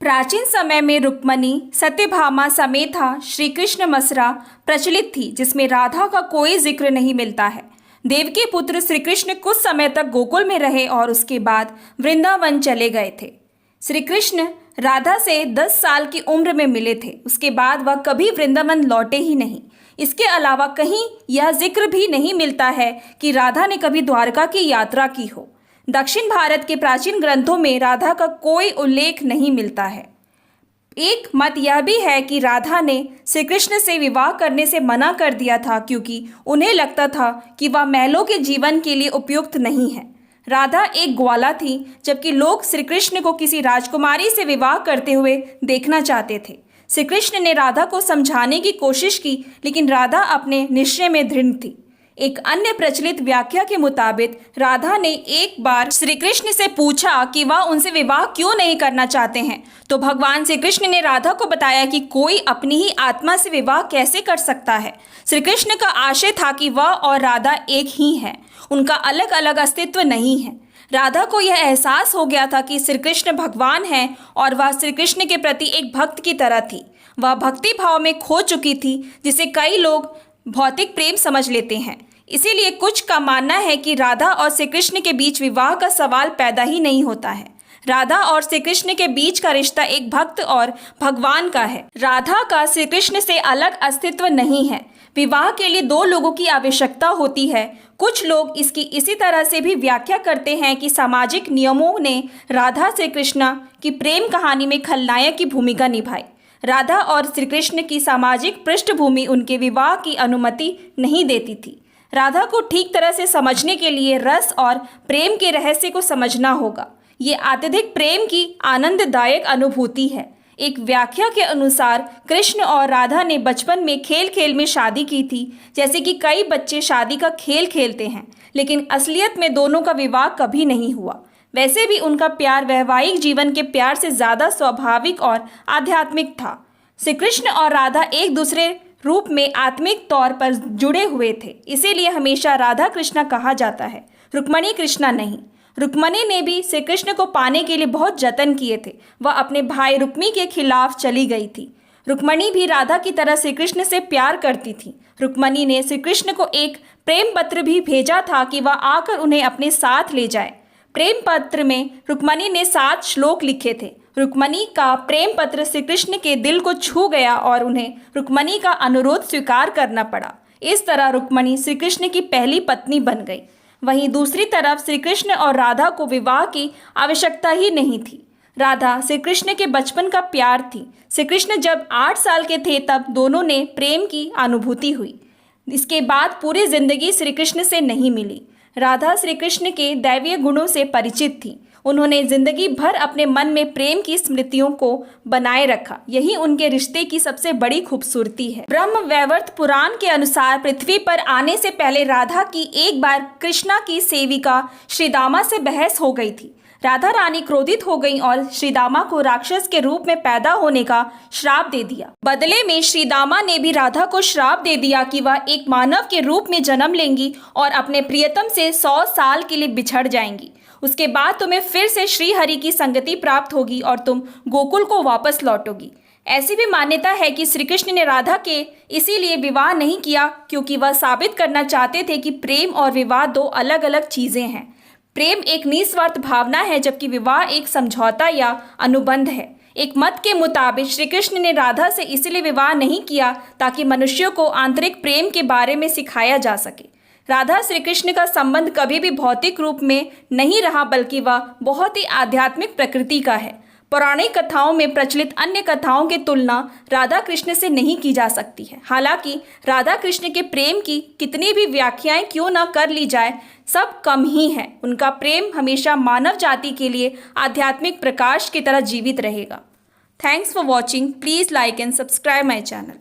प्राचीन समय में रुक्मणी, सत्यभामा समेता श्री कृष्ण मसरा प्रचलित थी, जिसमें राधा का कोई जिक्र नहीं मिलता है। देवकी पुत्र श्री कृष्ण कुछ समय तक गोकुल में रहे और उसके बाद वृंदावन चले गए थे। श्री कृष्ण राधा से 10 साल की उम्र में मिले थे। उसके बाद वह कभी वृंदावन लौटे ही नहीं। इसके अलावा कहीं यह जिक्र भी नहीं मिलता है कि राधा ने कभी द्वारका की यात्रा की हो। दक्षिण भारत के प्राचीन ग्रंथों में राधा का कोई उल्लेख नहीं मिलता है। एक मत यह भी है कि राधा ने श्री कृष्ण से विवाह करने से मना कर दिया था, क्योंकि उन्हें लगता था कि वह महलों के जीवन के लिए उपयुक्त नहीं है। राधा एक ग्वाला थी, जबकि लोग श्री कृष्ण को किसी राजकुमारी से विवाह करते हुए देखना चाहते थे। श्री कृष्ण ने राधा को समझाने की कोशिश की, लेकिन राधा अपने निश्चय में दृढ़ थी। एक अन्य प्रचलित व्याख्या के मुताबिक राधा ने एक बार श्री कृष्ण से पूछा कि वह उनसे विवाह क्यों नहीं करना चाहते हैं, तो भगवान श्री कृष्ण ने राधा को बताया कि कोई अपनी ही आत्मा से विवाह कैसे कर सकता है। श्री कृष्ण का आशय था कि वह और राधा एक ही है, उनका अलग अलग अस्तित्व नहीं है। राधा को यह एहसास हो गया था कि श्री कृष्ण भगवान हैं और वह श्री कृष्ण के प्रति एक भक्त की तरह थी। वह भक्ति भाव में खो चुकी थी, जिसे कई लोग भौतिक प्रेम समझ लेते हैं। इसीलिए कुछ का मानना है कि राधा और श्री कृष्ण के बीच विवाह का सवाल पैदा ही नहीं होता है। राधा और श्री कृष्ण के बीच का रिश्ता एक भक्त और भगवान का है। राधा का श्री कृष्ण से अलग अस्तित्व नहीं है। विवाह के लिए 2 लोगों की आवश्यकता होती है। कुछ लोग इसकी इसी तरह से भी व्याख्या करते हैं कि सामाजिक नियमों ने राधा श्री कृष्ण की प्रेम कहानी में खलनायक की भूमिका निभाई। राधा और श्री कृष्ण की सामाजिक पृष्ठभूमि उनके विवाह की अनुमति नहीं देती थी। राधा को ठीक तरह से समझने के लिए रस और प्रेम के रहस्य को समझना होगा। ये अत्यधिक प्रेम की आनंददायक अनुभूति है। एक व्याख्या के अनुसार कृष्ण और राधा ने बचपन में खेल खेल में शादी की थी, जैसे कि कई बच्चे शादी का खेल खेलते हैं, लेकिन असलियत में दोनों का विवाह कभी नहीं हुआ। वैसे भी उनका प्यार वैवाहिक जीवन के प्यार से ज़्यादा स्वाभाविक और आध्यात्मिक था। श्री कृष्ण और राधा एक दूसरे रूप में आत्मिक तौर पर जुड़े हुए थे, इसीलिए हमेशा राधा कृष्णा कहा जाता है, रुक्मणी कृष्णा नहीं। रुक्मणी ने भी श्री कृष्ण को पाने के लिए बहुत जतन किए थे। वह अपने भाई रुक्मी के खिलाफ चली गई थी। रुक्मणी भी राधा की तरह श्री कृष्ण से प्यार करती थी। रुक्मणी ने श्री कृष्ण को एक प्रेम पत्र भी भेजा था कि वह आकर उन्हें अपने साथ ले जाए। प्रेम पत्र में रुक्मणी ने 7 श्लोक लिखे थे। रुक्मणी का प्रेम पत्र श्री कृष्ण के दिल को छू गया और उन्हें रुक्मणी का अनुरोध स्वीकार करना पड़ा। इस तरह रुक्मणी श्री कृष्ण की पहली पत्नी बन गई। वहीं दूसरी तरफ श्री कृष्ण और राधा को विवाह की आवश्यकता ही नहीं थी। राधा श्री कृष्ण के बचपन का प्यार थी। श्री कृष्ण जब 8 साल के थे तब दोनों ने प्रेम की अनुभूति हुई। इसके बाद पूरी जिंदगी श्री कृष्ण से नहीं मिली। राधा श्री कृष्ण के दैवीय गुणों से परिचित थी। उन्होंने जिंदगी भर अपने मन में प्रेम की स्मृतियों को बनाए रखा। यही उनके रिश्ते की सबसे बड़ी खूबसूरती है। ब्रह्म वैवर्त पुराण के अनुसार पृथ्वी पर आने से पहले राधा की एक बार कृष्णा की सेविका श्रीदामा से बहस हो गई थी। राधा रानी क्रोधित हो गई और श्रीदामा को राक्षस के रूप में पैदा होने का श्राप दे दिया। बदले में श्रीदामा ने भी राधा को श्राप दे दिया कि वह एक मानव के रूप में जन्म लेंगी और अपने प्रियतम से 100 साल के लिए बिछड़ जाएंगी। उसके बाद तुम्हें फिर से श्री हरि की संगति प्राप्त होगी और तुम गोकुल को वापस लौटोगी। ऐसी भी मान्यता है कि श्री कृष्ण ने राधा के इसीलिए विवाह नहीं किया, क्योंकि वह साबित करना चाहते थे कि प्रेम और विवाह 2 अलग अलग चीज़ें हैं। प्रेम एक निस्वार्थ भावना है, जबकि विवाह एक समझौता या अनुबंध है। एक मत के मुताबिक श्री कृष्ण ने राधा से इसलिए विवाह नहीं किया ताकि मनुष्यों को आंतरिक प्रेम के बारे में सिखाया जा सके। राधा श्री कृष्ण का संबंध कभी भी भौतिक रूप में नहीं रहा, बल्कि वह बहुत ही आध्यात्मिक प्रकृति का है। पौराणिक कथाओं में प्रचलित अन्य कथाओं की तुलना राधा कृष्ण से नहीं की जा सकती है। हालांकि राधा कृष्ण के प्रेम की कितनी भी व्याख्याएं क्यों न कर ली जाए, सब कम ही है। उनका प्रेम हमेशा मानव जाति के लिए आध्यात्मिक प्रकाश की तरह जीवित रहेगा। Thanks for watching. Please like and subscribe my channel.